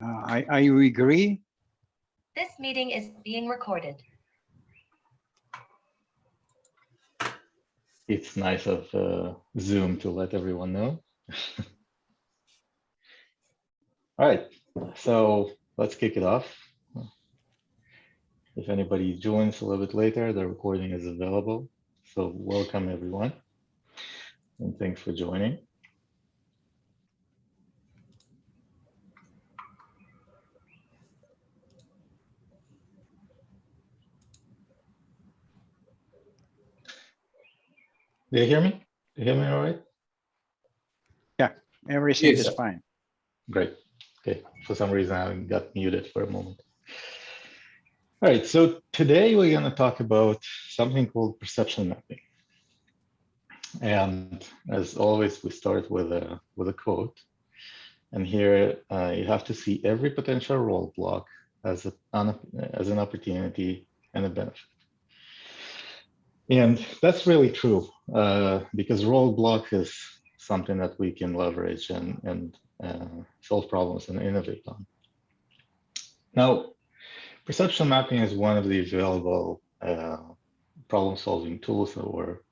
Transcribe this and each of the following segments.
I agree. This meeting is being recorded. It's nice of Zoom to let everyone know. All right, so let's kick it off. If anybody joins a little bit later, the recording is available. So welcome everyone, and thanks for joining. Do you hear me? Do you hear me all right? Yeah, everything Yes. is fine. Great. Okay, for some reason I got muted for a moment. All right, so today we're going to talk about something called perception mapping. And as always, we start with a quote. And here you have to see every potential roadblock as an opportunity and a benefit. And that's really true because roadblock is something that we can leverage and solve problems and innovate on. Now, perception mapping is one of the available problem-solving tools or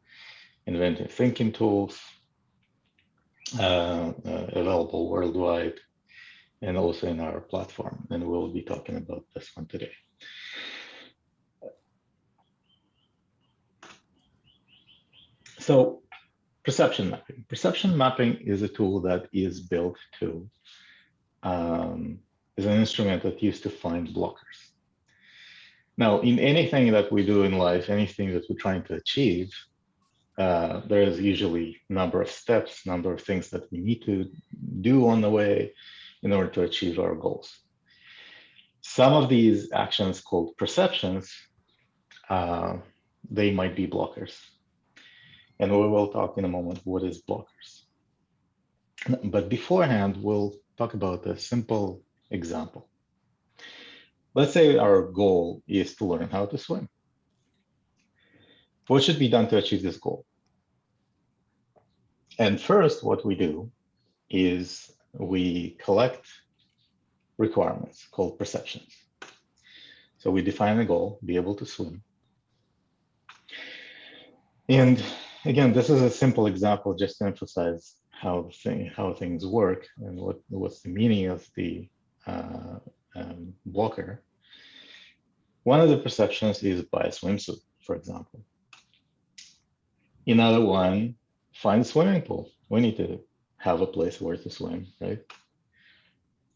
inventive thinking tools available worldwide and also in our platform. And we'll be talking about this one today. So perception mapping. Perception mapping is a tool that is built to, is an instrument that used to find blockers. Now, in anything that we do in life, anything that we're trying to achieve, there is usually a number of steps, number of things that we need to do on the way in order to achieve our goals. Some of these actions called perceptions, they might be blockers. And we will talk in a moment what is blockers. But beforehand, we'll talk about a simple example. Let's say our goal is to learn how to swim. What should be done to achieve this goal? And first, what we do is we collect requirements called perceptions. So we define a goal, be able to swim. And again, this is a simple example just to emphasize how things work and what's the meaning of the blocker. One of the perceptions is buy a swimsuit, for example. Another one, find a swimming pool. We need to have a place where to swim, right?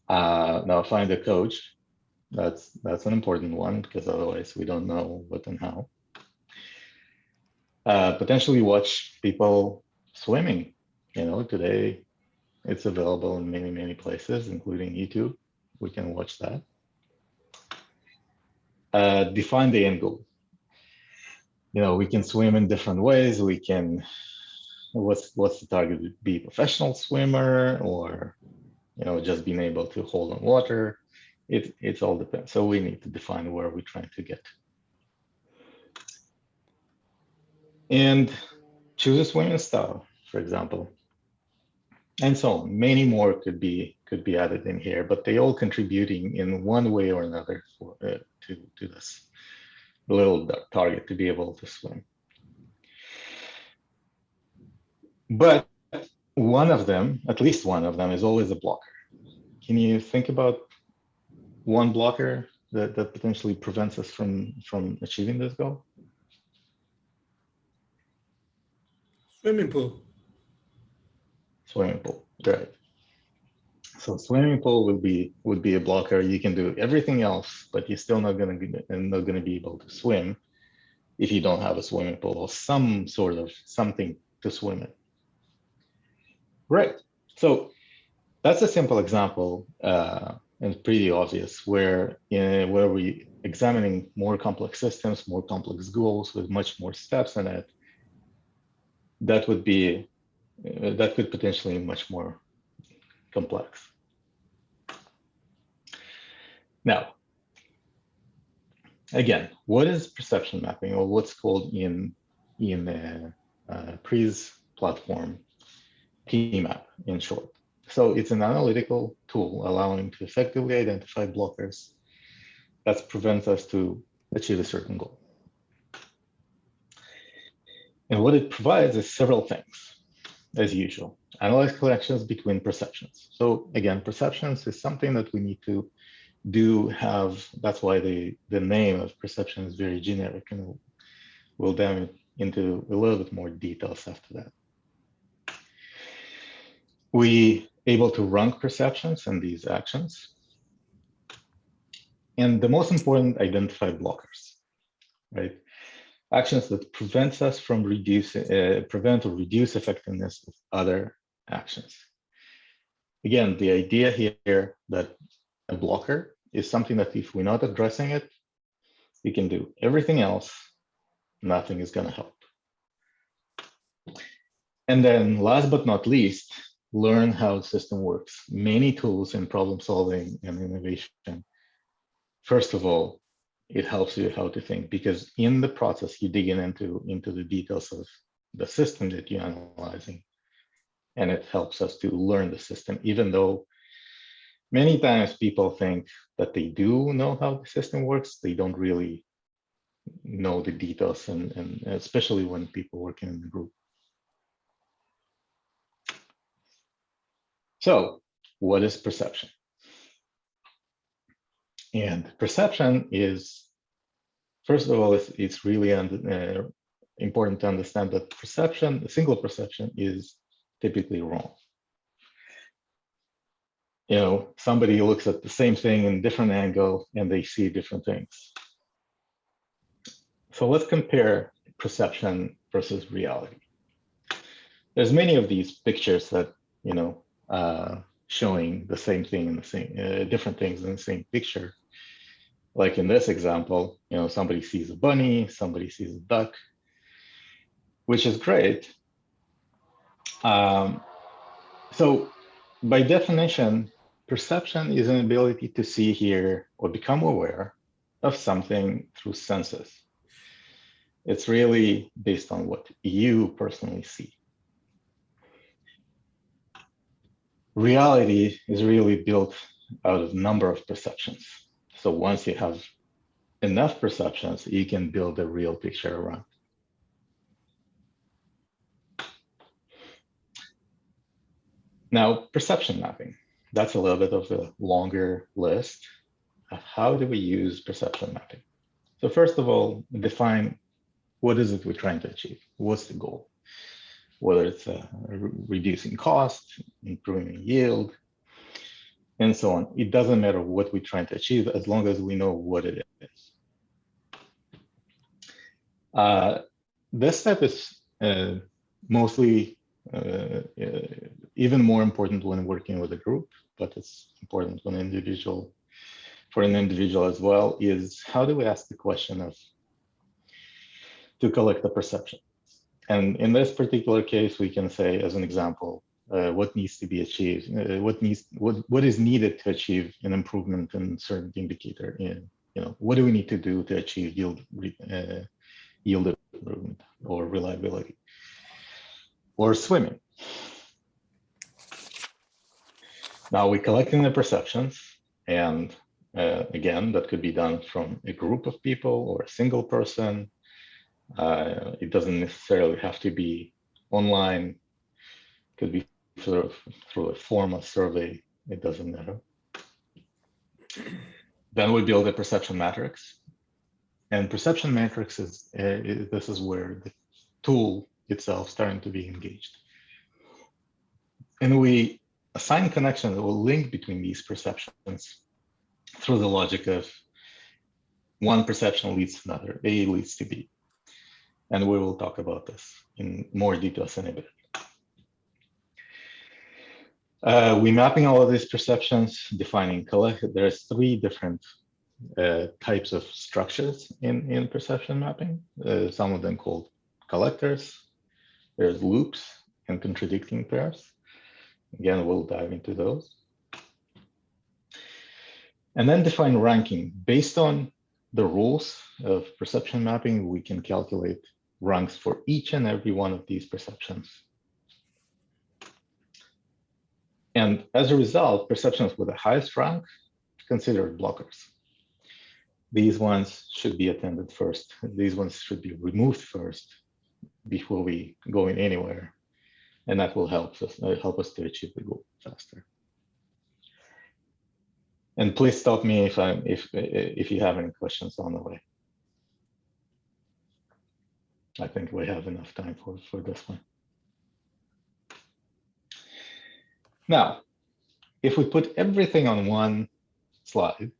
Now find a coach. That's an important one because otherwise we don't know what and how. Potentially watch people swimming. You know, today it's available in many places, including YouTube. We can watch that. Define the end goal. You know, we can swim in different ways. We can, what's the target? Be a professional swimmer or, you know, just being able to hold on water. It's all depends. So we need to define where we're trying to get. And choose a swimming style, for example, and so on. Many more could be added in here, but they all contributing in one way or another for, to this little target to be able to swim. But one of them, at least one of them, is always a blocker. Can you think about one blocker that potentially prevents us from achieving this goal? Swimming pool. Swimming pool, right. So swimming pool would be a blocker. You can do everything else, but you're still not going to be able to swim if you don't have a swimming pool or some sort of something to swim in. Right. So that's a simple example and pretty obvious where we examining more complex systems, more complex goals with much more steps in it. That would be that could potentially be much more complex. Now, again, what is perception mapping, or what's called in Pre's platform PMAP in short? So it's an analytical tool allowing to effectively identify blockers that prevents us to achieve a certain goal. And what it provides is several things, as usual. Analyze connections between perceptions. So again, perceptions is something that we need to that's why the name of perception is very generic, and we'll dive into a little bit more details after that. We able to rank perceptions and these actions. And the most important, identify blockers, right? Actions that prevent us from prevent or reduce effectiveness of other actions. Again, the idea here that a blocker is something that if we're not addressing it, we can do everything else, nothing is going to help. And then last but not least, learn how the system works. Many tools in problem solving and innovation. First of all, it helps you how to think, because in the process, you dig into the details of the system that you're analyzing. And it helps us to learn the system, even though many times people think that they do know how the system works, they don't really know the details, and especially when people working in the group. So what is perception? And perception is, first of all, it's really important to understand that perception, a single perception, is typically wrong. You know, somebody looks at the same thing in a different angle and they see different things. So let's compare perception versus reality. There's many of these pictures that, you know, showing the same thing in the same, different things in the same picture. Like in this example, you know, somebody sees a bunny, somebody sees a duck, which is great. So by definition, perception is an ability to see, hear, or become aware of something through senses. It's really based on what you personally see. Reality is really built out of a number of perceptions. So once you have enough perceptions, you can build a real picture around. Now, perception mapping. That's a little bit of a longer list of how do we use perception mapping. So first of all, define what is it we're trying to achieve? What's the goal? Whether it's reducing cost, improving yield, and so on. It doesn't matter what we're trying to achieve as long as we know what it is. This step is mostly even more important when working with a group, but it's important when for an individual as well, is how do we ask the question of to collect the perception? And in this particular case, we can say, as an example, what needs to be achieved, what is needed to achieve an improvement in certain indicator. You know, what do we need to do to achieve yield improvement or reliability or swimming? Now we're collecting the perceptions, and again, that could be done from a group of people or a single person. It doesn't necessarily have to be online. It could be through a form of survey. It doesn't matter. Then we build a perception matrix, and perception matrix is this is where the tool itself starting to be engaged, and we assign connections that will link between these perceptions through the logic of one perception leads to another, A leads to B. And we will talk about this in more details in a bit. We're mapping all of these perceptions, defining there's 3 different types of structures in perception mapping. Some of them called collectors, there's loops and contradicting pairs. Again, we'll dive into those. And then define ranking. Based on the rules of perception mapping, we can calculate ranks for each and every one of these perceptions. And as a result, perceptions with the highest rank considered blockers. These ones should be attended first. These ones should be removed first before we go in anywhere. And that will help us to achieve the goal faster. And please stop me if you have any questions on the way. I think we have enough time for this one. Now, if we put everything on one slide,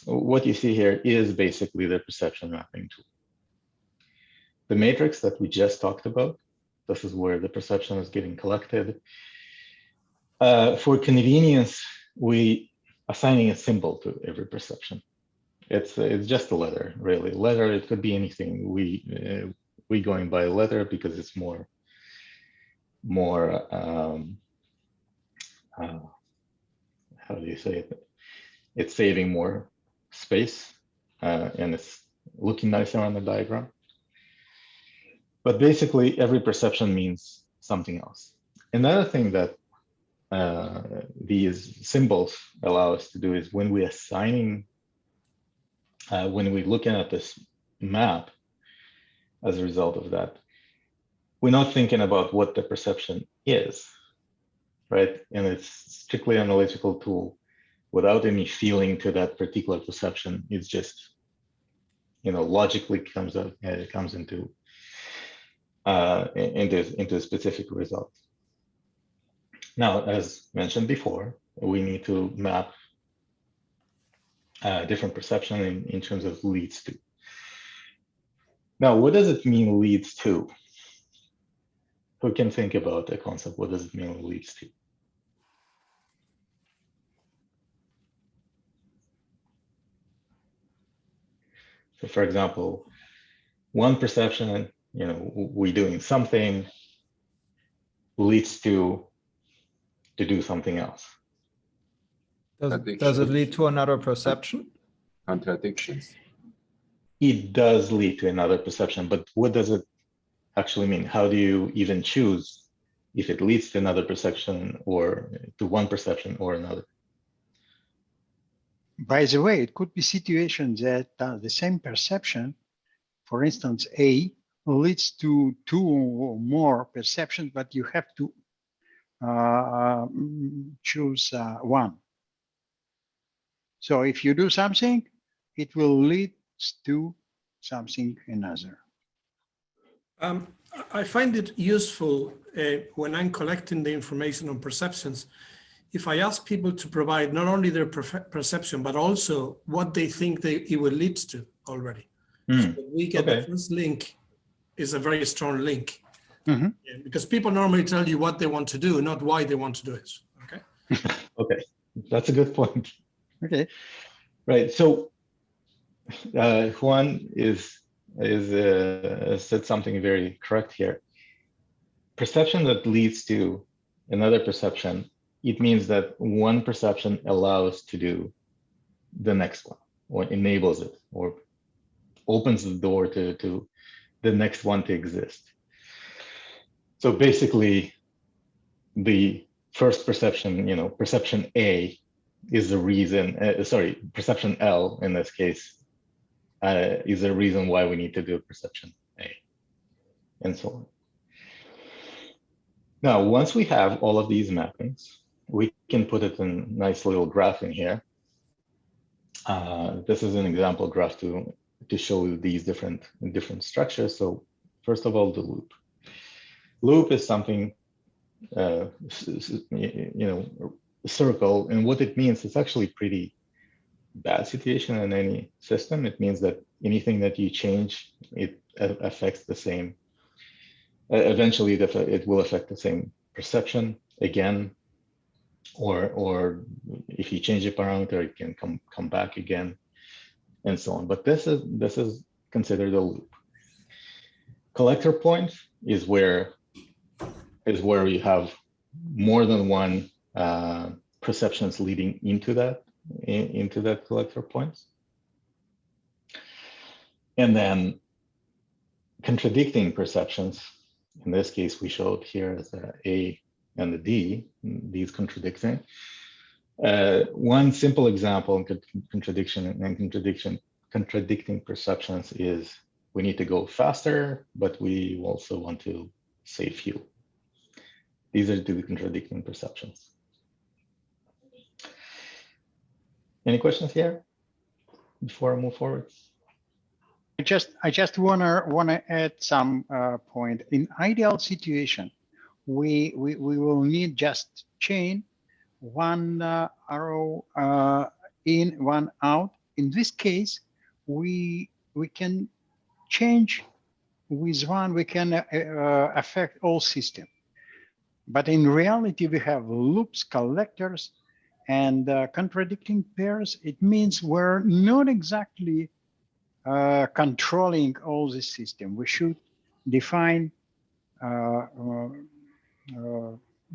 what you see here is basically the perception mapping tool. The matrix that we just talked about, this is where the perception is getting collected. For convenience, we assigning a symbol to every perception. It's just a letter, really. Letter, it could be anything. We going by letter because it's more how do you say it? It's saving more space and it's looking nicer on the diagram. But basically, every perception means something else. Another thing that these symbols allow us to do is when we're looking at this map, as a result of that, we're not thinking about what the perception is, right? And it's strictly analytical tool without any feeling to that particular perception. It's just, logically comes into a specific result. Now, as mentioned before, we need to map different perception in terms of leads to. Now, what does it mean leads to? Who can think about the concept? What does it mean leads to? So for example, one perception, we're doing something leads to do something else. Does it lead to another perception? Contradictions. It does lead to another perception, but what does it actually mean? How do you even choose if it leads to another perception or to one perception or another? By the way, it could be situations that the same perception, for instance, A leads to 2 or more perceptions, but you have to choose one. So if you do something, it will lead to something another. I find it useful when I'm collecting the information on perceptions, if I ask people to provide not only their perception, but also what they think it will lead to already. So we get the first link is a very strong link. Mm-hmm. Because people normally tell you what they want to do, not why they want to do it. Okay. Okay, that's a good point. Okay. Right. So Juan said something very correct here. Perception that leads to another perception, it means that one perception allows to do the next one, or enables it, or opens the door to the next one to exist. So basically, the first perception, perception A is the reason, perception L in this case, is the reason why we need to do perception A, and so on. Now, once we have all of these mappings, we can put it in a nice little graph in here. This is an example graph to show you these different structures. So first of all, the loop. Loop is something, circle, and what it means, it's actually pretty bad situation in any system. It means that anything that you change, it affects the same. Eventually, it will affect the same perception again, or if you change a parameter, it can come back again, and so on. But this is considered a loop. Collector point is where you have more than one perceptions leading into that collector point. And then contradicting perceptions, in this case we showed here as A and the D is contradicting. One simple example in contradicting perceptions is we need to go faster, but we also want to save fuel. These are the contradicting perceptions. Any questions here before I move forward? I just wanna add some point. In ideal situation, we will need just chain one arrow in, one out. In this case, we can change with one. We can affect all system. But in reality, we have loops, collectors, and contradicting pairs. It means we're not exactly controlling all the system. We should define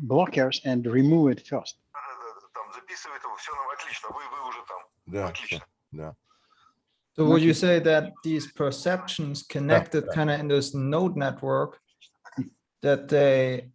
blockers and remove it first. So would you say that these perceptions connected kind of in this node network, that they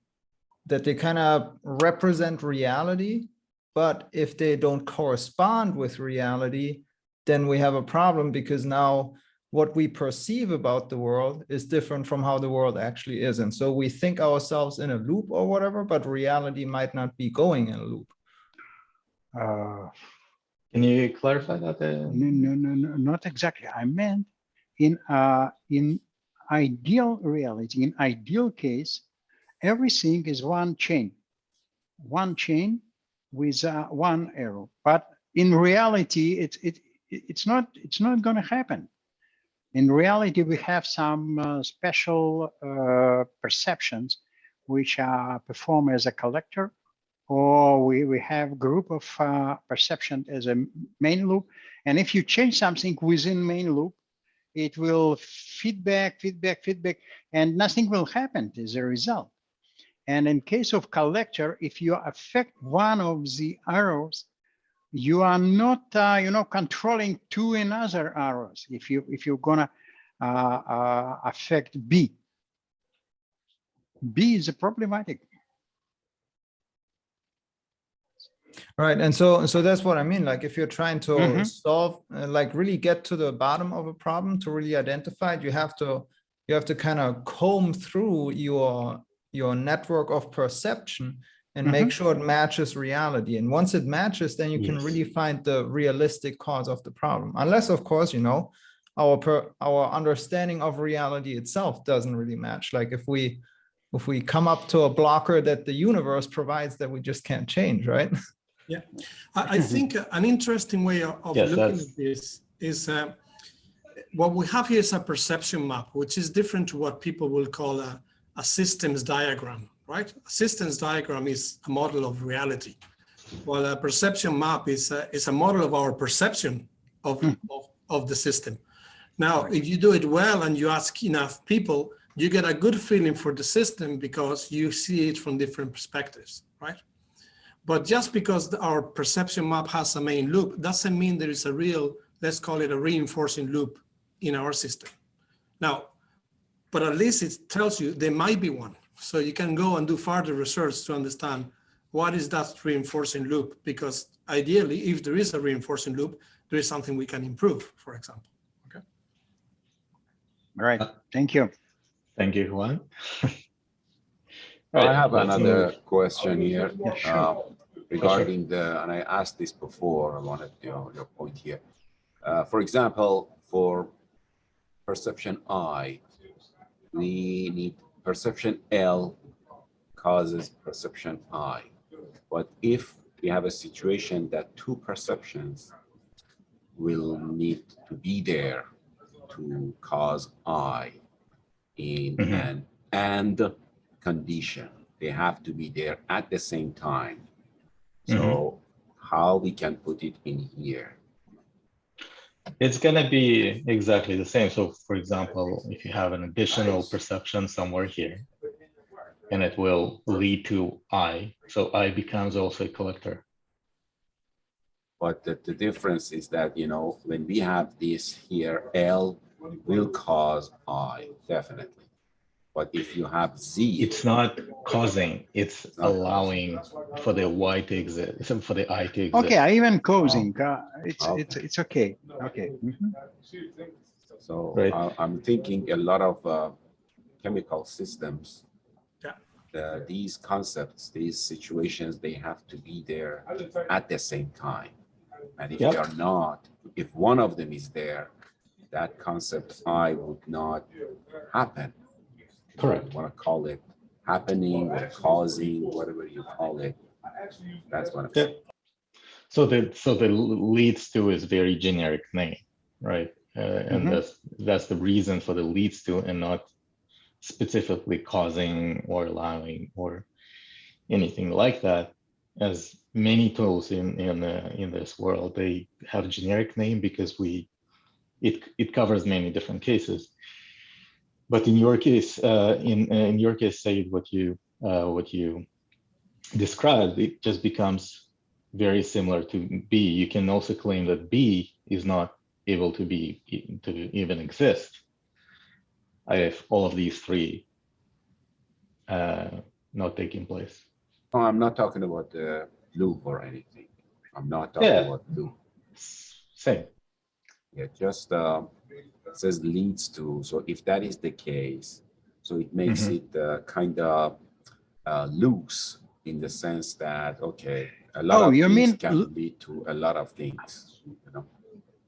kind of represent reality, but if they don't correspond with reality, then we have a problem, because now what we perceive about the world is different from how the world actually is. And so we think ourselves in a loop or whatever, but reality might not be going in a loop. Can you clarify that? No, not exactly. I meant in ideal reality, in ideal case, everything is one chain with one arrow. But in reality, it's not going to happen. In reality, we have some special perceptions which perform as a collector, or we have group of perception as a main loop. And if you change something within main loop, it will feedback, and nothing will happen as a result. And in case of collector, if you affect one of the arrows, you are not, controlling two another arrows. If you're gonna affect B is problematic. Right, and so that's what I mean. Like if you're trying to solve, like really get to the bottom of a problem, to really identify it, you have to kind of comb through your network of perception and make sure it matches reality. And once it matches, then you can really find the realistic cause of the problem. Unless, of course, our understanding of reality itself doesn't really match. Like if we come up to a blocker that the universe provides that we just can't change, right? Yeah, I think an interesting way of looking at this is what we have here is a perception map, which is different to what people will call a systems diagram, right? A systems diagram is a model of reality, while a perception map is a model of our perception of the system. Now, if you do it well and you ask enough people, you get a good feeling for the system because you see it from different perspectives, right? But just because our perception map has a main loop doesn't mean there is a real, let's call it a reinforcing loop in our system. Now, but at least it tells you there might be one. So you can go and do further research to understand what is that reinforcing loop, because ideally, if there is a reinforcing loop, there is something we can improve, for example. Okay. All right, thank you. Thank you, Juan. I have another question here. Yeah, sure. Regarding and I asked this before, I wanted your point here. For example, for perception I, we need perception L causes perception I. But if we have a situation that two perceptions will need to be there to cause I in an and condition, they have to be there at the same time. So how we can put it in here? It's going to be exactly the same. So for example, if you have an additional perception somewhere here, and it will lead to I, so I becomes also a collector. But the difference is that, when we have this here, L will cause I, definitely. But if you have Z, It's not causing, it's not allowing for the Y to exist, for the I to exist. Okay, I even causing. It's Okay. it's okay. Okay. Mhm. so Right. I'm thinking a lot of chemical systems. Yeah. These concepts, these situations, they have to be there at the same time. And if Yep. they are not, if one of them is there, that concept I would not happen. Correct. You want to call it happening or causing, whatever you call it. That's what I'm Yeah. saying. So the leads to is very generic name, right? And that's the reason for the leads to, and not specifically causing or allowing or anything like that. As many tools in this world, they have generic name because it covers many different cases. But in your case, in your case, Said, what you described, it just becomes very similar to B. You can also claim that B is not able to even exist if all of these three not taking place. Oh, I'm not talking about the loop or anything. I'm not talking about loop. Same. Yeah, just it says leads to. So if that is the case, so it makes it kind of loose in the sense that, okay, a lot of things can lead to a lot of things, you know.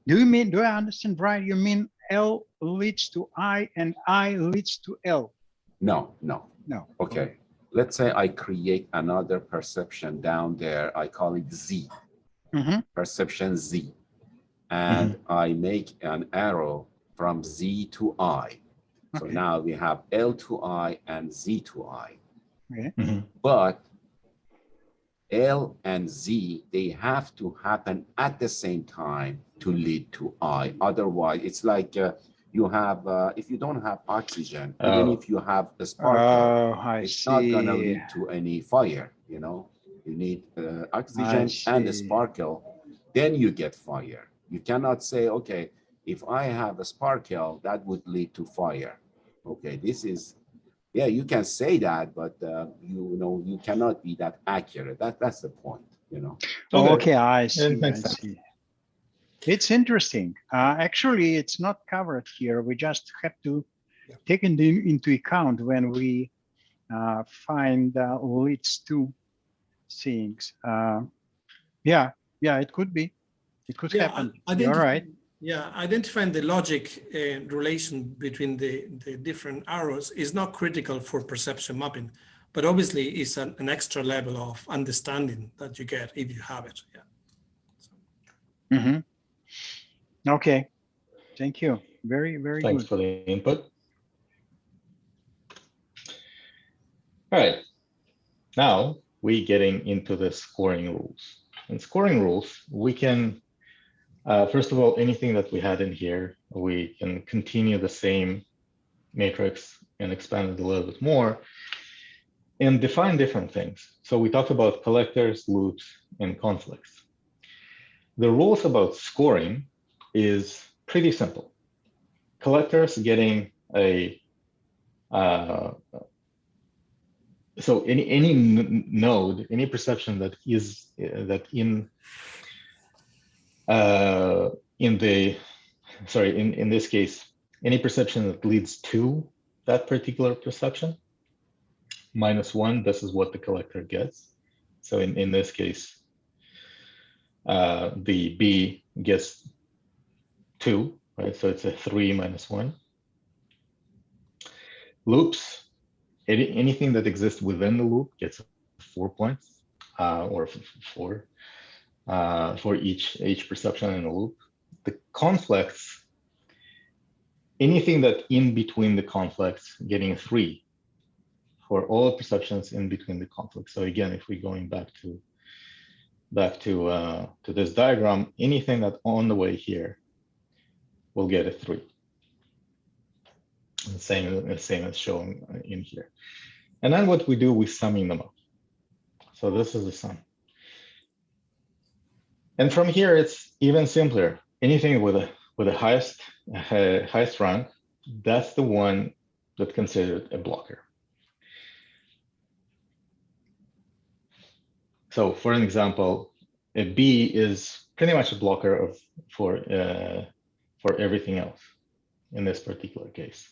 Do I understand right? You mean L leads to I and I leads to L? No. Okay. Let's say I create another perception down there. I call it Z, perception Z. And I make an arrow from Z to I. So now we have L to I and Z to I. Okay. But L and Z, they have to happen at the same time to lead to I. Otherwise, it's like you have, if you don't have oxygen, even if you have a sparkle, it's not going to lead to any fire, you know. You need oxygen and a sparkle, then you get fire. You cannot say, okay, if I have a sparkle, that would lead to fire. Okay, this is, yeah, you can say that, but you know, you cannot be that accurate. That's the point, you know. Okay, I see. I see. It's interesting. Actually, it's not covered here. We just have to take it into account when we find leads to things. Yeah, it could be. It could happen. You're right. Yeah, identifying the logic relation between the different arrows is not critical for perception mapping, but obviously it's an extra level of understanding that you get if you have it. Yeah. Okay. Thank you. Very, very Thanks good. for the input. All right. Now we're getting into the scoring rules. In scoring rules, we can, first of all, anything that we had in here, we can continue the same matrix and expand it a little bit more and define different things. So we talked about collectors, loops, and conflicts. The rules about scoring is pretty simple. Collectors getting a, so any node, any perception that is that in this case, any perception that leads to that particular perception, -1, this is what the collector gets. So in this case, the B gets 2, right? So it's a 3 - 1. Loops, anything that exists within the loop gets 4 points, or 4 for each perception in the loop. The conflicts, anything that in between the conflicts, getting 3 for all perceptions in between the conflicts. So again, if we're going back to this diagram, anything that on the way here will get a 3. The same as shown in here. And then what we do, we're summing them up. So this is the sum. And from here, it's even simpler. Anything with a highest rank, that's the one that's considered a blocker. So for an example, a B is pretty much a blocker for everything else in this particular case.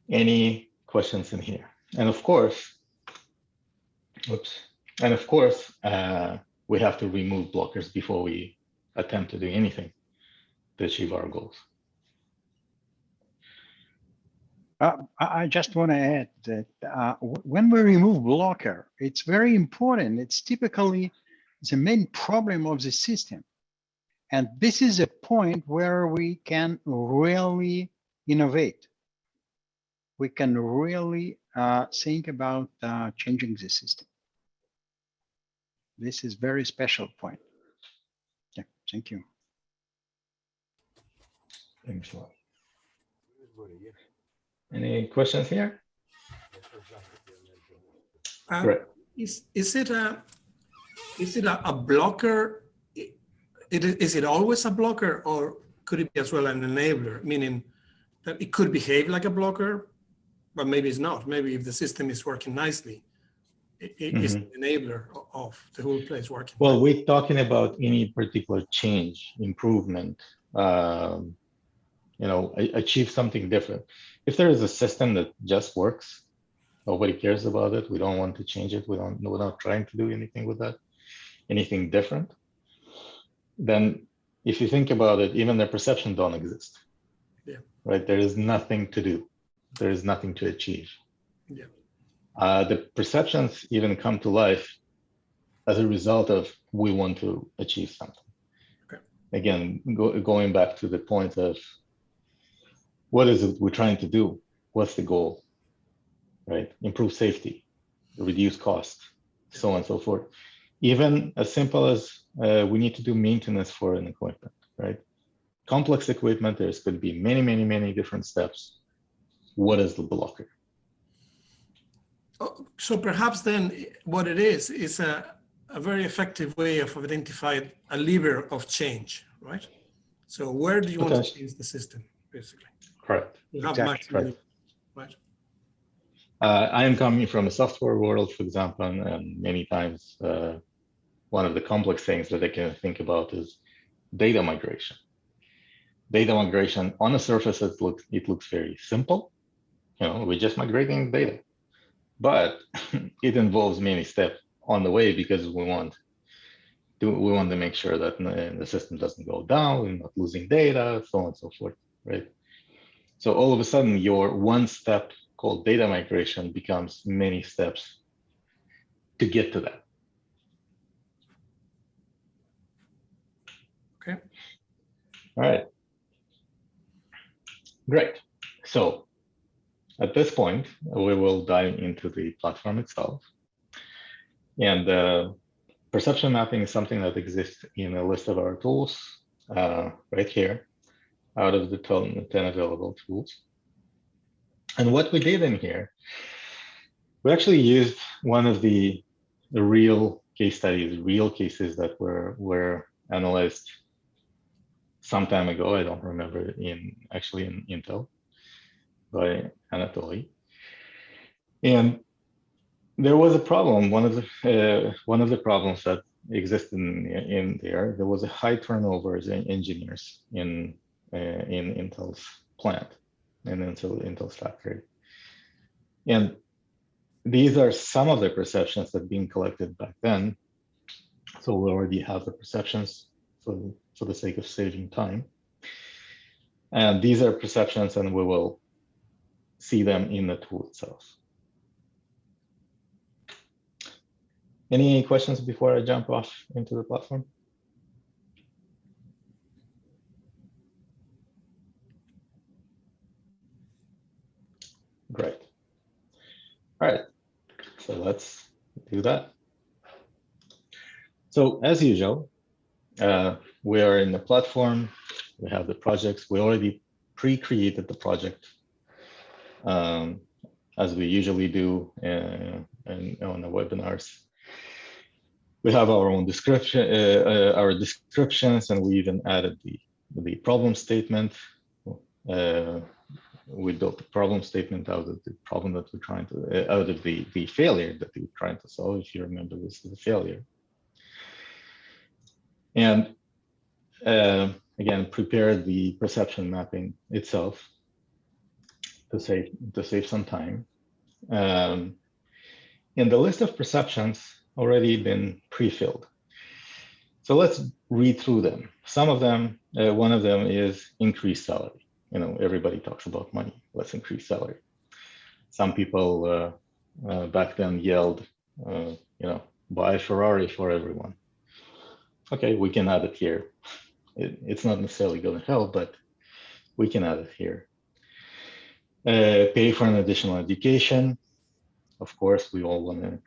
Any questions in here? And of course, we have to remove blockers before we attempt to do anything to achieve our goals. I just want to add that when we remove blocker, it's very important. It's typically the main problem of the system. And this is a point where we can really innovate. We can really think about changing the system. This is very special point. Yeah, thank you. Thanks a lot. Any questions here? Right. Is it a blocker? Is it always a blocker, or could it be as well an enabler? Meaning that it could behave like a blocker, but maybe it's not. Maybe if the system is working nicely, it is an enabler of the whole place working. Well, we're talking about any particular change, improvement, achieve something different. If there is a system that just works, nobody cares about it, we don't want to change it, we're not trying to do anything with that, anything different, then if you think about it, even the perception don't exist. Yeah. Right? There is nothing to do. There is nothing to achieve. Yeah. The perceptions even come to life as a result of we want to achieve something. Okay. Again, going back to the point of what is it we're trying to do? What's the goal? Right? Improve safety, reduce cost, so on and so forth. Even as simple as we need to do maintenance for an equipment, right? Complex equipment, there's could be many, many, many different steps. What is the blocker? Oh, so perhaps then what it is a very effective way of identifying a lever of change, right? So where do you want to change the system, basically? Correct. You have Exactly. maximum, right? I am coming from a software world, for example, and many times one of the complex things that I can think about is data migration. Data migration on the surface, it looks very simple. We're just migrating data, but it involves many steps on the way because we want to make sure that the system doesn't go down, we're not losing data, so on and so forth, right? So all of a sudden, your one step called data migration becomes many steps to get to that. Okay. All right. Great. So at this point, we will dive into the platform itself. And perception mapping is something that exists in a list of our tools right here, out of the 10 available tools. And what we did in here, we actually used one of the real case studies, real cases that were analyzed some time ago. I don't remember actually in Intel by Anatoly. And there was a problem. One of the problems that existed in there was a high turnover in engineers in Intel's plant and Intel's factory. And these are some of the perceptions that being collected back then. So we already have the perceptions for the sake of saving time. And these are perceptions, and we will see them in the tool itself. Any questions before I jump off into the platform? Great. All right, so let's do that. So as usual, we are in the platform, we have the projects, we already pre-created the project as we usually do on the webinars. We have our own description, our descriptions, and we even added the problem statement. we built a problem statement out of the problem that we're trying to, out of the failure that we're trying to solve. If you remember, this is a failure. And again, prepare the perception mapping itself to save some time. And the list of perceptions already been pre-filled. So let's read through them. Some of them, one of them is increased salary. You know, everybody talks about money. Let's increase salary. Some people back then yelled, you know, buy a Ferrari for everyone. Okay, we can add it here. It's not necessarily going to help, but we can add it here. Pay for an additional education. Of course, we all want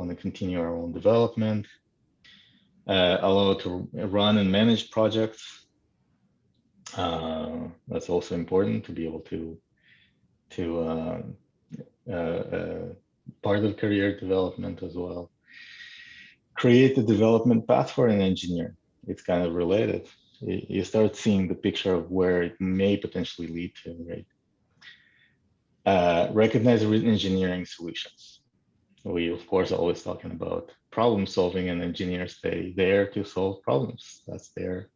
to continue our own development. Allow to run and manage projects. That's also important to be able to part of career development as well. Create a development path for an engineer. It's kind of related. You start seeing the picture of where it may potentially lead to, right? Recognize written engineering solutions. We, of course, are always talking about problem solving, and engineers, they there to solve problems. That's their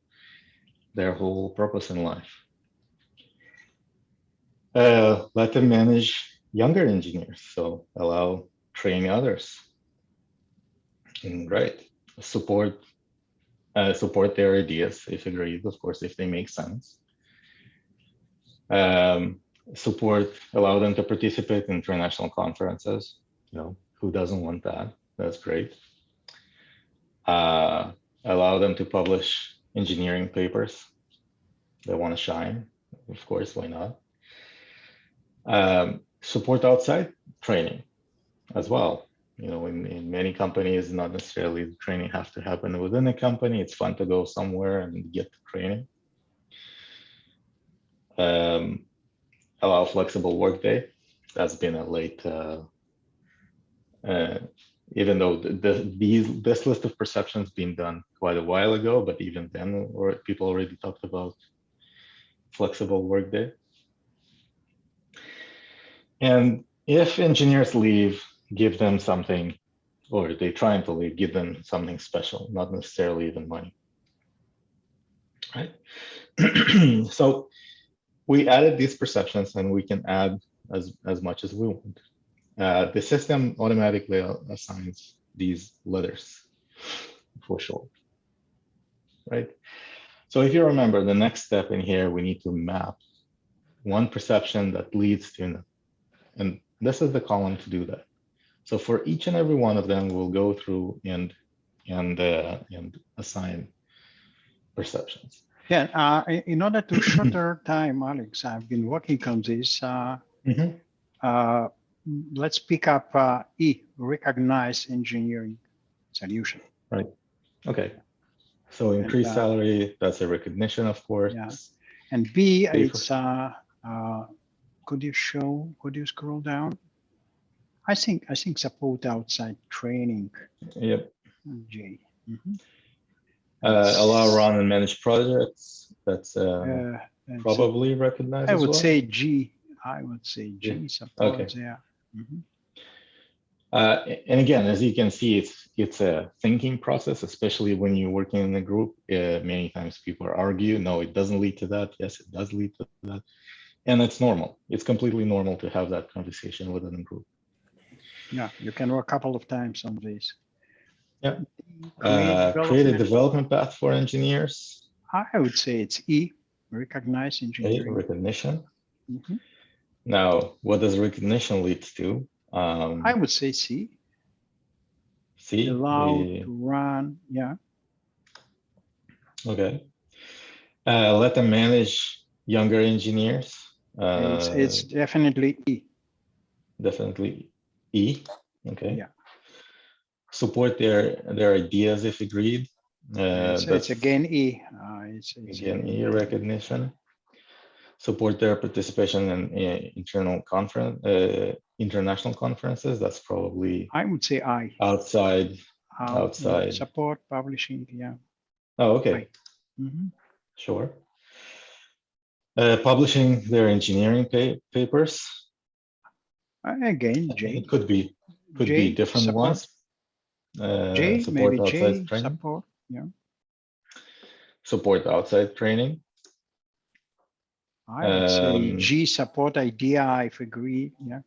whole purpose in life. Let them manage younger engineers, so allow training others. And right, support their ideas if agreed, of course, if they make sense. Allow them to participate in international conferences. You know, who doesn't want that? That's great. Allow them to publish engineering papers. They want to shine, of course, why not? Support outside training as well. You know, in many companies, not necessarily the training has to happen within a company. It's fun to go somewhere and get the training. Allow flexible workday. That's been a late, even though this list of perceptions been done quite a while ago, but even then, people already talked about flexible workday. And if engineers leave, give them something, or they trying to leave, give them something special, not necessarily even money, right? So we added these perceptions, and we can add as much as we want. The system automatically assigns these letters for short, right? So if you remember, the next step in here, we need to map one perception that leads to another. And this is the column to do that. So for each and every one of them, we'll go through and assign perceptions. Yeah, in order to shorter time, Alex, I've been working on this. Let's pick up E, recognize engineering solution. Right. Okay. So increased salary, that's a recognition, of course. Yeah. And B, it's could you scroll down? I think support outside training. Yep. J. Allow run and manage projects. That's probably recognized. I would say G. I would say G support. Okay. Yeah. And again, as you can see, it's a thinking process, especially when you're working in a group. Many times people argue, no, it doesn't lead to that. Yes, it does lead to that. And it's normal. It's completely normal to have that conversation within a group. Yeah, you can work a couple of times on this. Yeah. Create a development path for engineers. I would say it's E, recognize engineering. Recognition. Now, what does recognition lead to? I would say C. C. Allow to run, yeah. Okay. Let them manage younger engineers. It's definitely E. Definitely E. Okay. Yeah. Support their ideas if agreed. It's again E. It's again E, recognition. Support their participation in international conferences. That's probably, I would say I. Outside. Support publishing, yeah. Oh, okay. Sure. Publishing their engineering papers. Again, J. It could be J, different support. ones. J, Support maybe outside J, training. support. Yeah. Support outside training. I would say G, support idea, I've agreed. Yeah.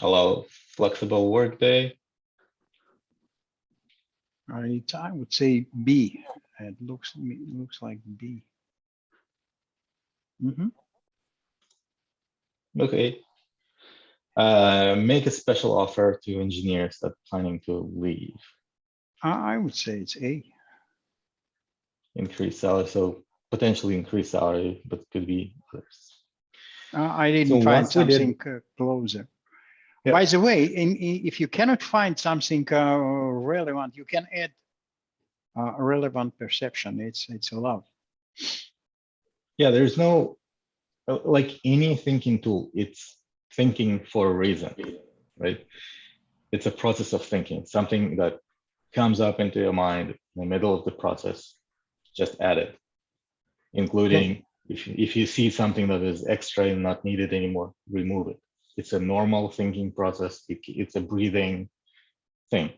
Allow flexible workday. Right. I would say B. It looks like B. Okay. Make a special offer to engineers that are planning to leave. I would say it's A. Increase salary, so potentially increase salary, but could be others. I didn't find something closer. Yeah. By the way, if you cannot find something relevant, you can add a relevant perception. It's allowed. Yeah, there's no, like any thinking tool, it's thinking for a reason, right? It's a process of thinking, something that comes up into your mind in the middle of the process, just add it, including if you see something that is extra and not needed anymore, remove it. It's a normal thinking process. It's a breathing thing.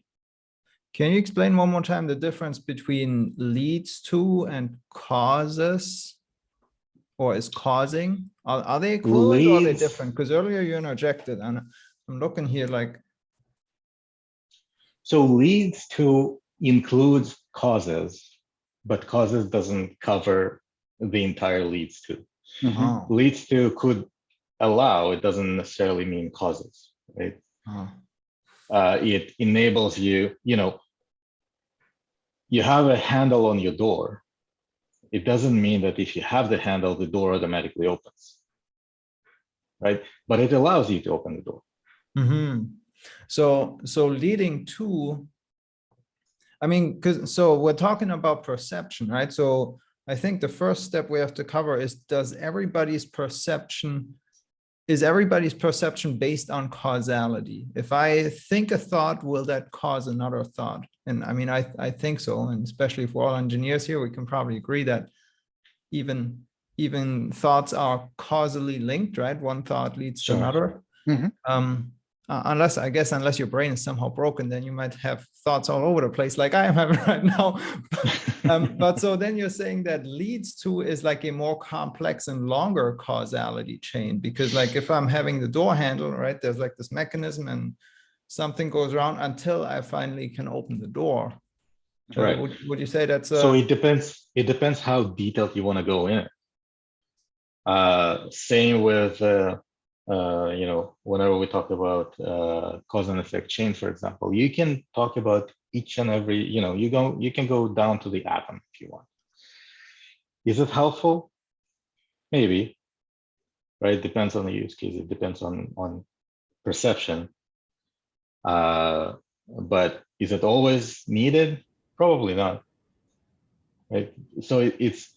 Can you explain one more time the difference between leads to and causes, or is causing? Are they equivalent or are they different? Because earlier you interjected, and I'm looking here like. So leads to includes causes, but causes doesn't cover the entire leads to. Leads to could allow, it doesn't necessarily mean causes, right? It enables you, you have a handle on your door. It doesn't mean that if you have the handle, the door automatically opens, right? But it allows you to open the door. So leading to, I mean, so we're talking about perception, right? So I think the first step we have to cover is, is everybody's perception based on causality? If I think a thought, will that cause another thought? And I mean, I think so. And especially if we're all engineers here, we can probably agree that even thoughts are causally linked, right? One thought leads to another. Unless your brain is somehow broken, then you might have thoughts all over the place like I am having right now. But so then you're saying that leads to is like a more complex and longer causality chain, because like if I'm having the door handle, right, there's like this mechanism and something goes around until I finally can open the door. Right. Would you say that's so it depends how detailed you want to go in it. Same with whenever we talk about cause and effect chain, for example, you can talk about each and every, you can go down to the atom if you want. Is it helpful? Maybe, right? It depends on the use case. It depends on perception. But is it always needed? Probably not. Right? So it's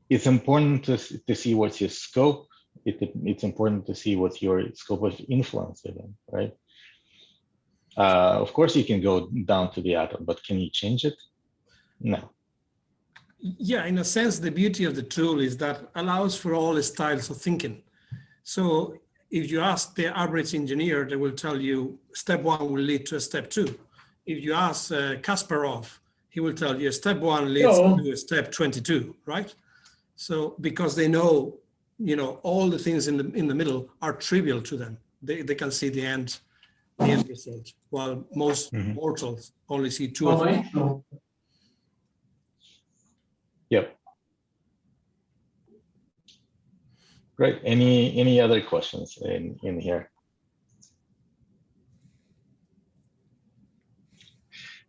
important to see what's your scope. It's important to see what's your scope of influence even, right? Of course, you can go down to the atom, but can you change it? No. Yeah, in a sense, the beauty of the tool is that allows for all styles of thinking. So if you ask the average engineer, they will tell you step 1 will lead to a step 2. If you ask Kasparov, he will tell you step 1 leads to step 22, right? So because they know, all the things in the middle are trivial to them. They can see the end result, while most mortals only see 2 or 3. Yep. Great. Any other questions in here?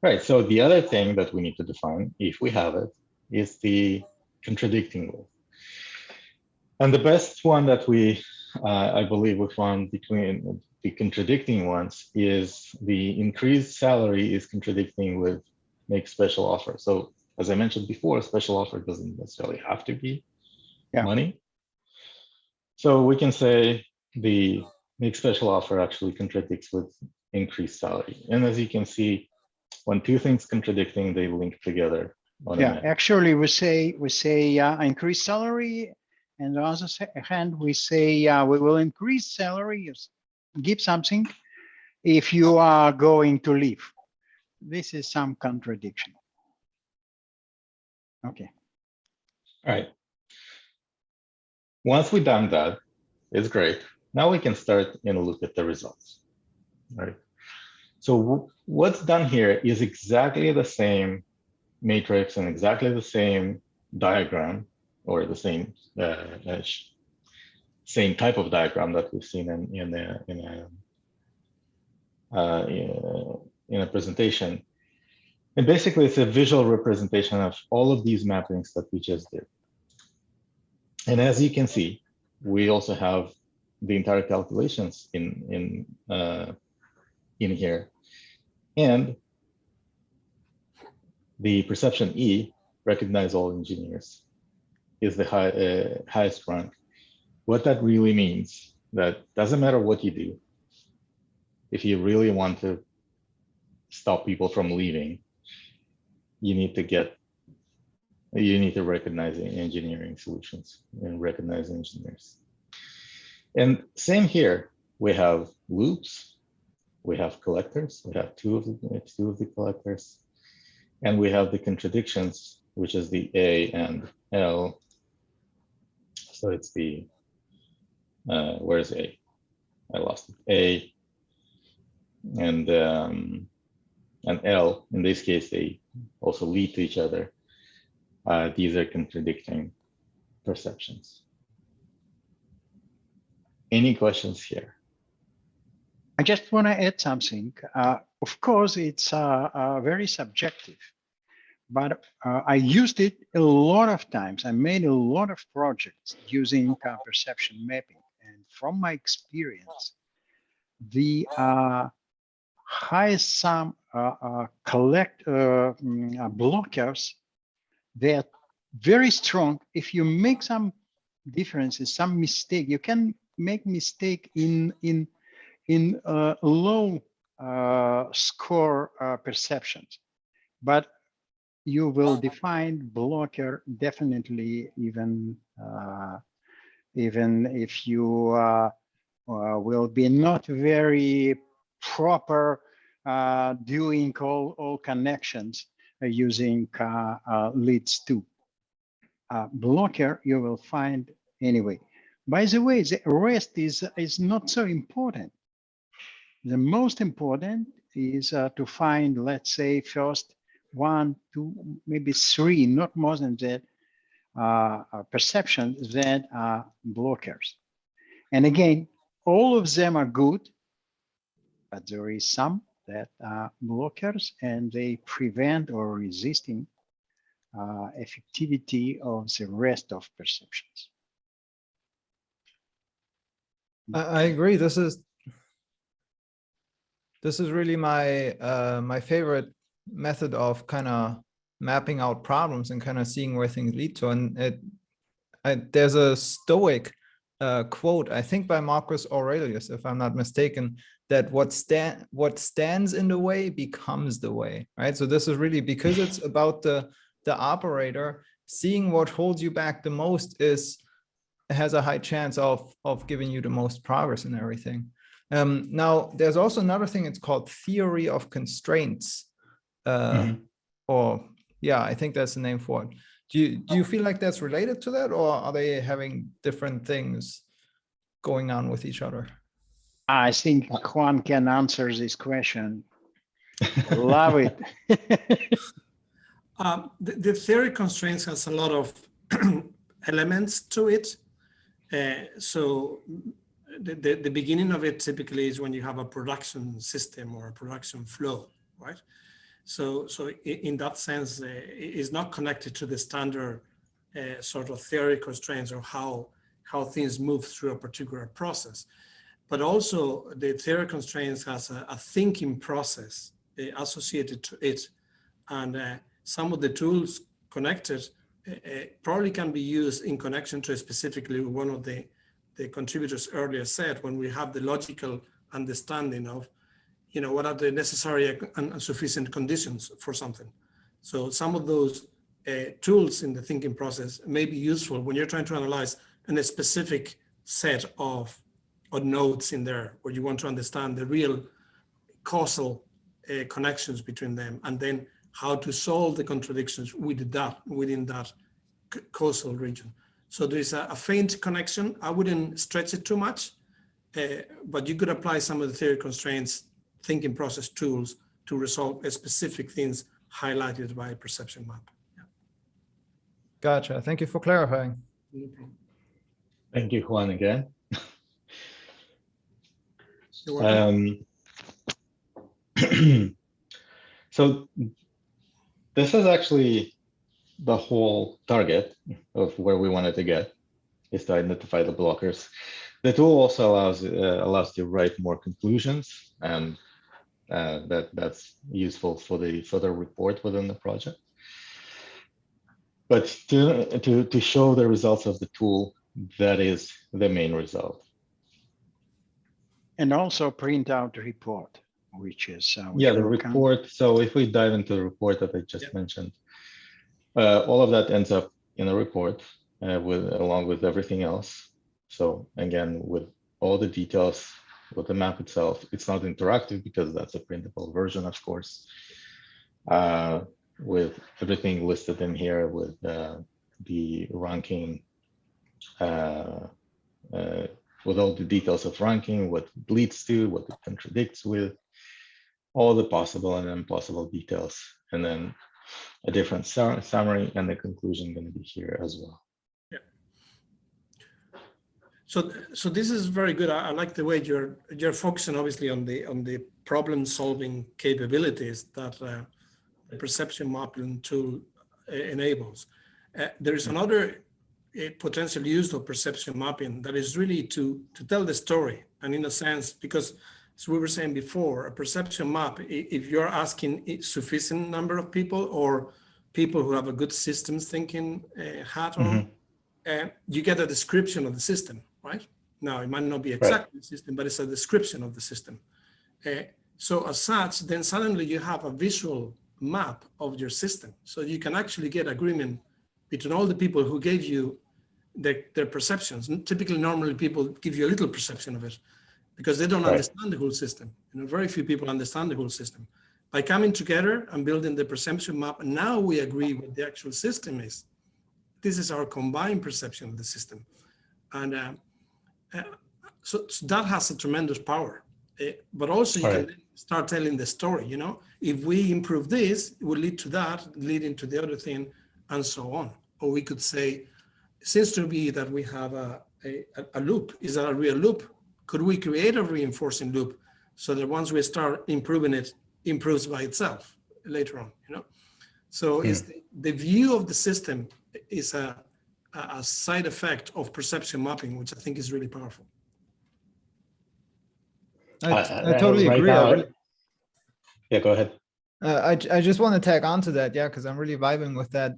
Right. So the other thing that we need to define, if we have it, is the contradicting rule. And the best one that I believe we found between the contradicting ones is the increased salary is contradicting with make special offer. So as I mentioned before, a special offer doesn't necessarily have to be money. So we can say the make special offer actually contradicts with increased salary. And as you can see, when 2 things contradicting, they link together. Actually, we say increased salary And on the other hand, we say we will increase salary, give something if you are going to leave. This is some contradiction. Okay. All right. Once we've done that, it's great. Now we can start and look at the results. All right. So what's done here is exactly the same matrix and exactly the same diagram, or the same same type of diagram that we've seen in a presentation. And basically, it's a visual representation of all of these mappings that we just did. And as you can see, we also have the entire calculations in here. And the perception E, recognize all engineers, is the highest rank. What that really means, that doesn't matter what you do, if you really want to stop people from leaving, you need to recognize engineering solutions and recognize engineers. And same here, we have loops, we have collectors, we have two of the collectors, and we have the contradictions, which is the A and L. So it's the, where's A? I lost it. A and L. In this case, they also lead to each other. These are contradicting perceptions. Any questions here? I just want to add something. Of course, it's very subjective, but I used it a lot of times. I made a lot of projects using perception mapping. And from my experience, the highest sum blockers, they're very strong. If you make some differences, some mistake, you can make mistake in low score perceptions, but you will define blocker definitely even if you will be not very proper doing all connections using leads to. Blocker you will find anyway. By the way, the rest is not so important. The most important is to find, let's say, first 1, 2, maybe 3, not more than that, perceptions that are blockers. And again, all of them are good, but there is some that are blockers and they prevent or resisting effectivity of the rest of perceptions. I agree. This is really my my favorite method of kind of mapping out problems and kind of seeing where things lead to. And there's a Stoic quote, I think by Marcus Aurelius, if I'm not mistaken, that what stands in the way becomes the way, right? So this is really, because it's about the operator, seeing what holds you back the most has a high chance of giving you the most progress and everything. Now, there's also another thing, it's called theory of constraints. Or yeah, I think that's the name for it. Do you feel like that's related to that, or are they having different things going on with each other? I think Juan can answer this question. Love it. The theory constraints has a lot of elements to it. So the beginning of it typically is when you have a production system or a production flow, right? So in that sense, it's not connected to the standard sort of theory constraints or how things move through a particular process. But also the theory constraints has a thinking process associated to it. And some of the tools connected probably can be used in connection to specifically one of the contributors earlier said, when we have the logical understanding of, you know, what are the necessary and sufficient conditions for something. So some of those tools in the thinking process may be useful when you're trying to analyze a specific set of nodes in there where you want to understand the real causal connections between them, and then how to solve the contradictions within that causal region. So there's a faint connection. I wouldn't stretch it too much, but you could apply some of the theory constraints, thinking process tools to resolve specific things highlighted by a perception map. Yeah. Gotcha. Thank you for clarifying. No problem. Thank you, Juan, again. You're welcome. So this is actually the whole target of where we wanted to get, is to identify the blockers. The tool also allows you to write more conclusions, and that's useful for the further report within the project. But to show the results of the tool, that is the main result. And also print out the report, which is Yeah, the report. So if we dive into the report that I just mentioned, all of that ends up in a report along with everything else. So again, with all the details, with the map itself, it's not interactive because that's a printable version, of course. With everything listed in here, with the ranking, with all the details of ranking, what it leads to, what it contradicts with, all the possible and impossible details, and then a different summary and the conclusion going to be here as well. Yeah. So this is very good. I like the way you're focusing obviously on the problem solving capabilities that the perception mapping tool enables. There is another potential use of perception mapping that is really to tell the story, and in a sense, because as we were saying before, a perception map, if you're asking a sufficient number of people or people who have a good systems thinking hat on, you get a description of the system, right? Now, it might not be exactly the system, but it's a description of the system. So as such, then suddenly you have a visual map of your system. So you can actually get agreement between all the people who gave you their perceptions. Typically, normally people give you a little perception of it because they don't understand the whole system. You know, very few people understand the whole system. By coming together and building the perception map, now we agree what the actual system is. This is our combined perception of the system. And so that has a tremendous power. But also you can start telling the story, you know, if we improve this, it will lead to that, leading to the other thing, and so on. Or we could say, it seems to be that we have a loop. Is that a real loop? Could we create a reinforcing loop so that once we start improving it, improves by itself later on, you know? So is the view of the system is a side effect of perception mapping, which I think is really powerful. I totally agree. Yeah, go ahead. I just want to tag on to that, yeah, because I'm really vibing with that.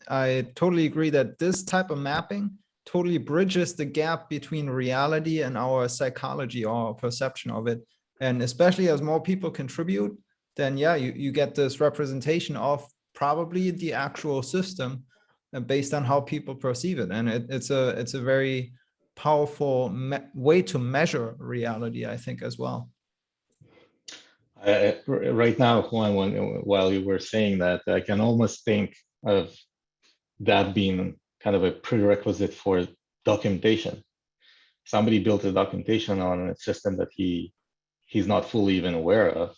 I totally agree that this type of mapping totally bridges the gap between reality and our psychology or perception of it. And especially as more people contribute, then yeah, you get this representation of probably the actual system based on how people perceive it. And it's a very powerful way to measure reality, I think, as well. Right now, Juan, while you were saying that, I can almost think of that being kind of a prerequisite for documentation. Somebody built a documentation on a system that he's not fully even aware of.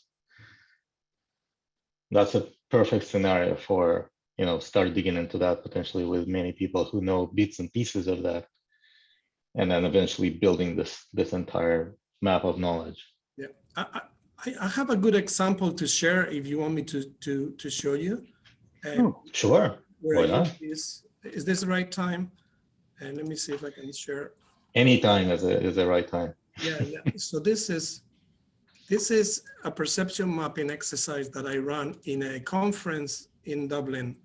That's a perfect scenario for, you know, start digging into that potentially with many people who know bits and pieces of that, and then eventually building this entire map of knowledge. Yeah, I have a good example to share if you want me to show you. Sure. Why not? Is this the right time? And let me see if I can share. Any time is the right time. Yeah. So this is a perception mapping exercise that I ran in a conference in Dublin,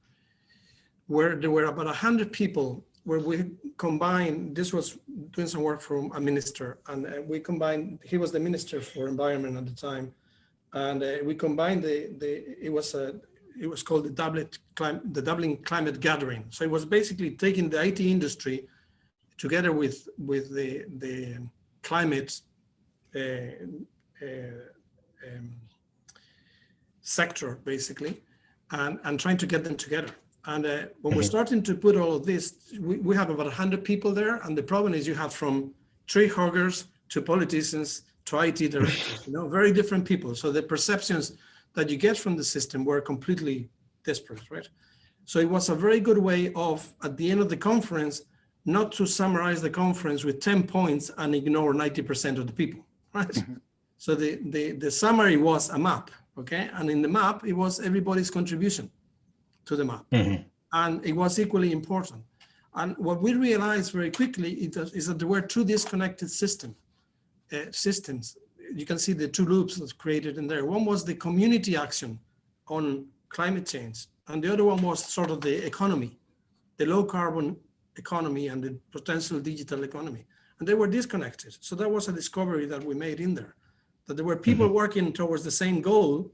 where there were about 100 people, where we combined, this was doing some work from a minister, and we combined, he was the minister for environment at the time, and we combined it was called the Dublin Climate Gathering. So it was basically taking the IT industry together with the climate sector, basically, and trying to get them together. And when we're starting to put all of this, we have about 100 people there. And the problem is you have from tree huggers to politicians to IT directors, very different people. So the perceptions that you get from the system were completely disparate, right? So it was a very good way of, at the end of the conference, not to summarize the conference with 10 points and ignore 90% of the people, right? So the summary was a map, okay? And in the map, it was everybody's contribution to the map. And it was equally important. And what we realized very quickly is that there were two disconnected systems. You can see the two loops that's created in there. One was the community action on climate change, and the other one was sort of the economy, the low carbon economy and the potential digital economy. And they were disconnected. So that was a discovery that we made in there, that there were people working towards the same goal,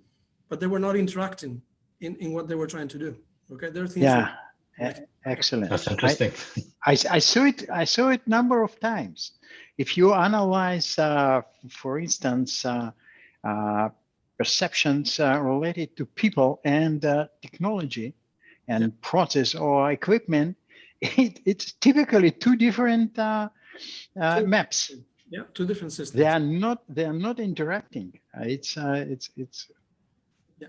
but they were not interacting in what they were trying to do. Okay, there are things. Yeah, excellent. That's interesting. I saw it number of times. If you analyze, for instance, perceptions related to people and technology and process or equipment, it's typically two different maps. Yeah, two different systems. They are not interacting. It's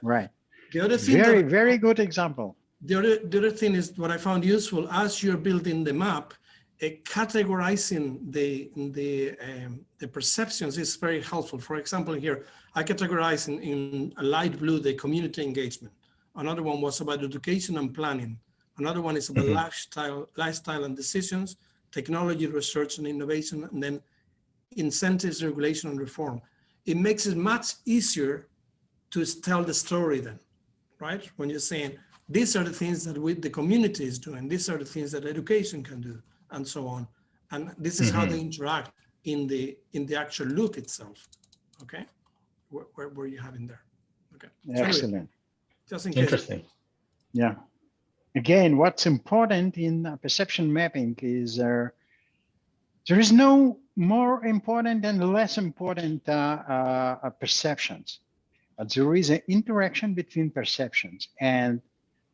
right. The other thing, very good example. The other thing is what I found useful as you're building the map, categorizing the perceptions is very helpful. For example, here I categorize in a light blue the community engagement. Another one was about education and planning. Another one is about lifestyle and decisions, technology, research and innovation, and then incentives, regulation and reform. It makes it much easier to tell the story then, right? When you're saying, these are the things that the community is doing, these are the things that education can do, and so on. And this is how they interact in the actual loop itself, okay? Where you have in there, okay? Excellent. So just in case. Interesting. Yeah. Again, what's important in perception mapping is there is no more important and less important perceptions, but there is an interaction between perceptions and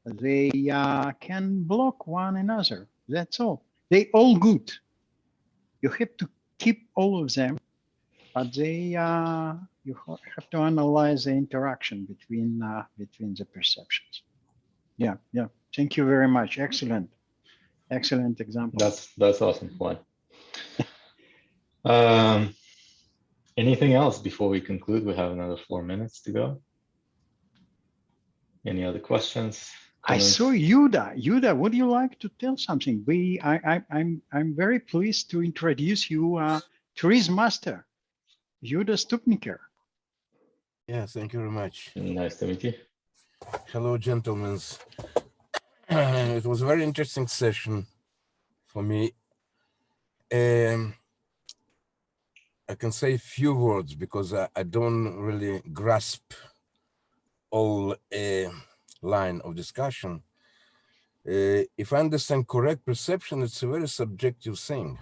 they can block one another. That's all. They all good. You have to keep all of them, but they you have to analyze the interaction between the perceptions. Yeah. Thank you very much. Excellent example. That's awesome. Fun. Anything else before we conclude? We have another 4 minutes to go. Any other questions? I saw Yuda. Yuda, would you like to tell something? I'm very pleased to introduce you Therese Master, Yuda Stupniker. Yeah, thank you very much. Nice to meet you. Hello, gentlemen. It was a very interesting session for me. I can say a few words because I don't really grasp all line of discussion. If I understand correct, perception, it's a very subjective thing.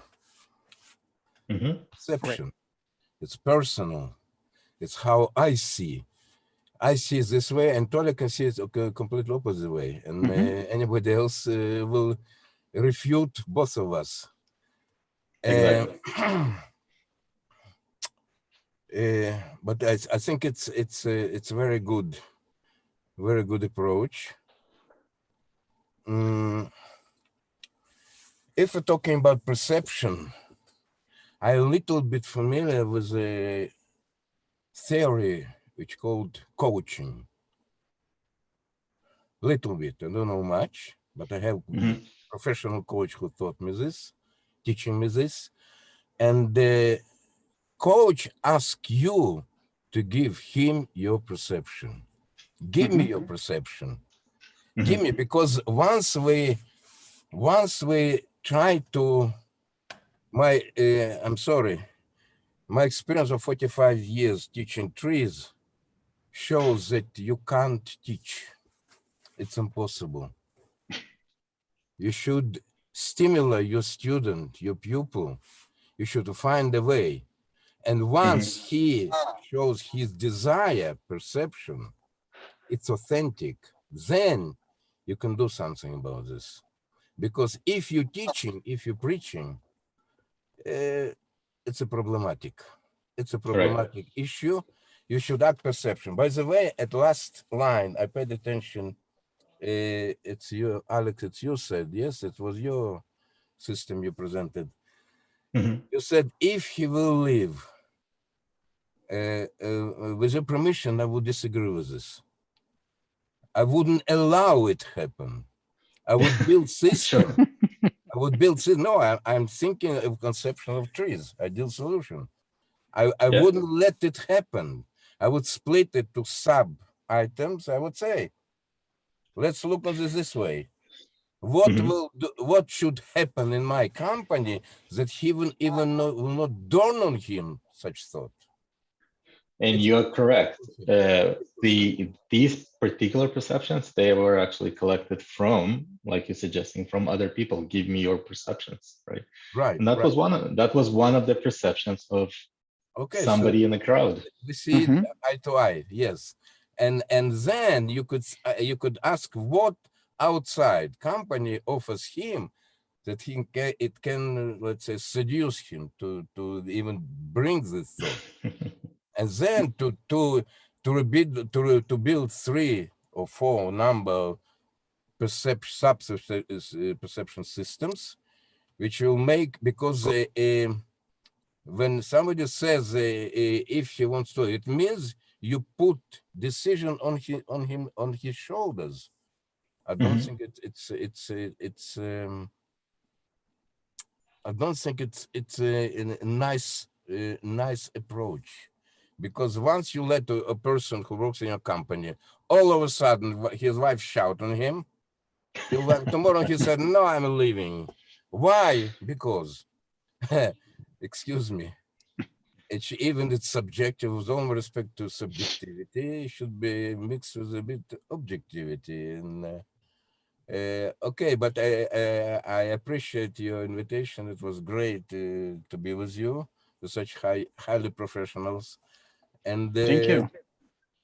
Perception, right. It's personal. It's how I see. I see it this way, and Toля can see it completely opposite way, and anybody else will refute both of us. Exactly. But I think it's a very good approach. If we're talking about perception, I'm a little bit familiar with a theory which called coaching. Little bit, I don't know much, but I have a professional coach who taught me this, teaching me this. And the coach asks you to give him your perception. Give me your perception. Give me, because once we try to, I'm sorry, my experience of 45 years teaching trees shows that you can't teach. It's impossible. You should stimulate your student, your pupil. You should find a way. And once he shows his desire, perception, it's authentic, then you can do something about this. Because if you're teaching, if you're preaching, it's a problematic. It's a problematic issue. You should act perception. By the way, at last line, I paid attention. It's you, Alex, it's you said, yes, it was your system you presented. You said, if he will leave, with your permission, I would disagree with this. I wouldn't allow it happen. I would build system. I would build, no, I'm thinking of conception of trees, ideal solution. I wouldn't let it happen. I would split it to sub items. I would say, let's look at this way. What should happen in my company that he will will not dawn on him such thought? And you are correct. These particular perceptions, they were actually collected from, like you're suggesting, from other people. Give me your perceptions, right? Right. And that was one of the perceptions of somebody in the crowd. We see it eye to eye, yes. And then you could ask what outside company offers him that it can, let's say, seduce him to even bring this thought. And then to build 3 or 4 number perception systems, which will make, because when somebody says if he wants to, it means you put decision on his shoulders. I don't think I don't think it's a nice approach. Because once you let a person who works in your company, all of a sudden his wife shout on him, tomorrow he said, no, I'm leaving. Why? Because, excuse me, it's subjective, with all respect to subjectivity, it should be mixed with a bit objectivity. And okay, but I appreciate your invitation. It was great to be with you, with such highly professionals. And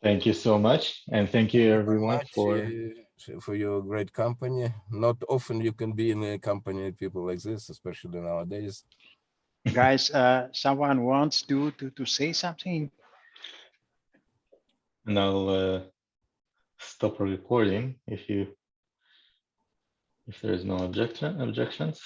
thank you so much, and thank you everyone for your great company. Not often you can be in a company of people like this, especially nowadays. Guys, someone wants to say something. And I'll stop recording if there is no objections.